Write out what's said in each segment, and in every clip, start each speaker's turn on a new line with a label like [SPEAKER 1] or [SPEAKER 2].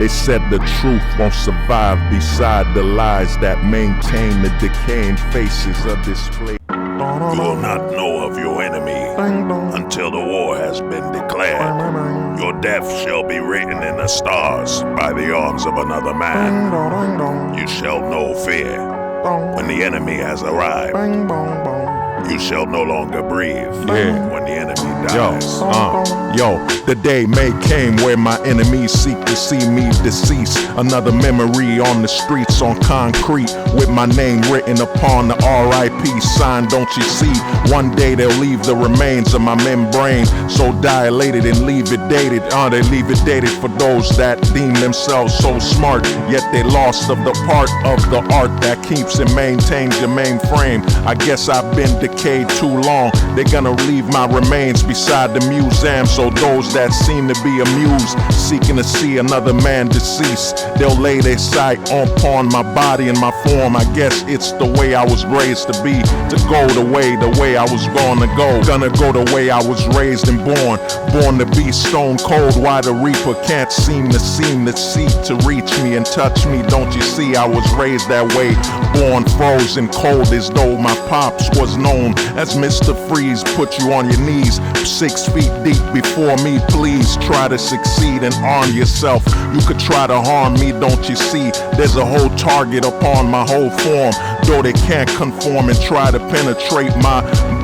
[SPEAKER 1] They said the truth won't survive beside the lies that maintain the decaying faces of this place.
[SPEAKER 2] You will not know of your enemy until the war has been declared. Your death shall be written in the stars by the arms of another man. You shall know fear when the enemy has arrived. You shall no longer breathe when the enemy dies.
[SPEAKER 1] Yo, the day may came where my enemies seek to see me deceased. Another memory on the streets on concrete with my name written upon the R.I.P. sign. Don't you see? One day they'll leave the remains of my membrane so dilated and leave it dated. They leave it dated for those that deem themselves so smart, yet they lost of the part of the art that keeps and maintains your mainframe. I guess I've been decayed too long. They're gonna leave my remains beside the museum, so those that seem to be amused, seeking to see another man deceased, they'll lay their sight upon my body and my form. I guess it's the way I was raised to be, to go the way I was gonna go. Gonna go the way I was raised and born to be stone cold. Why the reaper can't seem to seek to reach me and touch me. Don't you see? I was raised that way, born frozen cold, as though my pops was known as Mr. Freeze. Put you on your knees 6 feet deep before me, please. Try to succeed and arm yourself. You could try to harm me, don't you see? There's a whole target upon my whole form, though they can't conform and try to penetrate my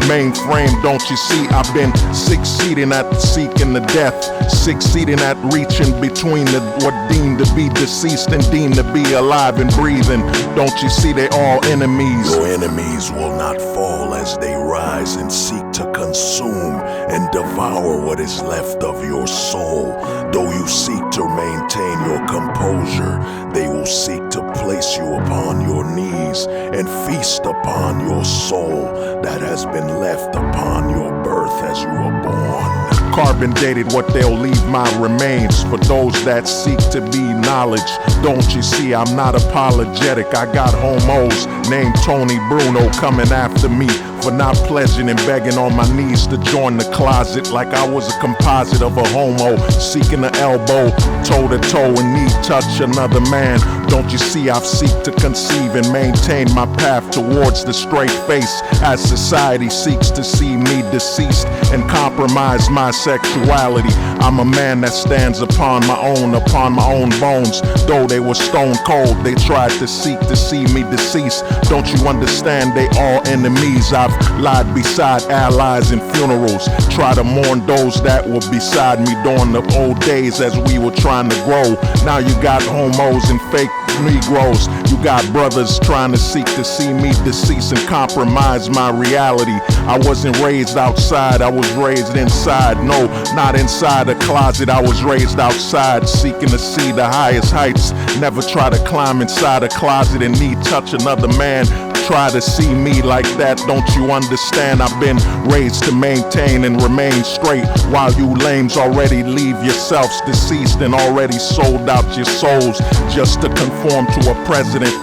[SPEAKER 1] mainframe. Don't you see? I've been succeeding at seeking the death, succeeding at reaching between what deemed to be deceased and deemed to be alive and breathing. Don't you see? They're all enemies.
[SPEAKER 2] Your enemies will not fall as they rise and seek to consume and devour what is left of your soul. Though you seek to maintain your composure, they will seek to place you upon your knees and feast upon your soul that has been left upon your birth as you were born.
[SPEAKER 1] Carbon dated what they'll leave my remains for those that seek to be knowledge. Don't you see? I'm not apologetic. I got homos named Tony Bruno coming after me for not pledging and begging on my knees to join the closet like I was a composite of a homo, seeking an elbow, toe to toe, and knee touch another man. Don't you see? I've seek to conceive and maintain my path towards the straight face as society seeks to see me deceased and compromise my sexuality. I'm a man that stands upon my own bones. Though they were stone cold, they tried to seek to see me deceased. Don't you understand? They all enemies. I've lied beside allies in funerals, try to mourn those that were beside me during the old days as we were trying to grow. Now you got homos and fake Negroes. You got brothers trying to seek to see me deceased and compromise my reality. I wasn't raised outside, I was raised inside. No, not inside a closet, I was raised outside, seeking to see the highest heights. Never try to climb inside a closet and need touch another man. Try to see me like that, don't you understand? I've been raised to maintain and remain straight, while you lames already leave yourselves deceased and already sold out your souls just to conform to a president.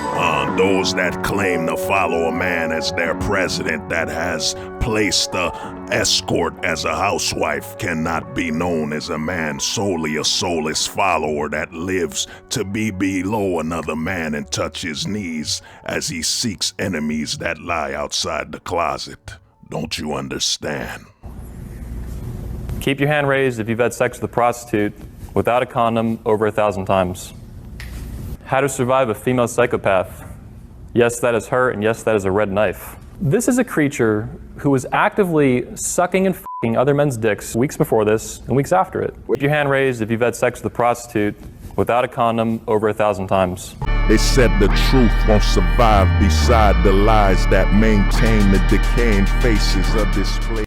[SPEAKER 2] Those that claim to follow a man as their president that has placed the escort as a housewife cannot be known as a man, solely a soulless follower that lives to be below another man and touch his knees as he seeks enemies that lie outside the closet. Don't you understand?
[SPEAKER 3] Keep your hand raised if you've had sex with a prostitute without a condom over 1,000 times. How to survive a female psychopath. Yes, that is her, and yes, that is a red knife. This is a creature who was actively sucking and f***ing other men's dicks weeks before this and weeks after it. Keep your hand raised if you've had sex with a prostitute without a condom over 1,000 times.
[SPEAKER 1] They said the truth won't survive beside the lies that maintain the decaying faces of this place.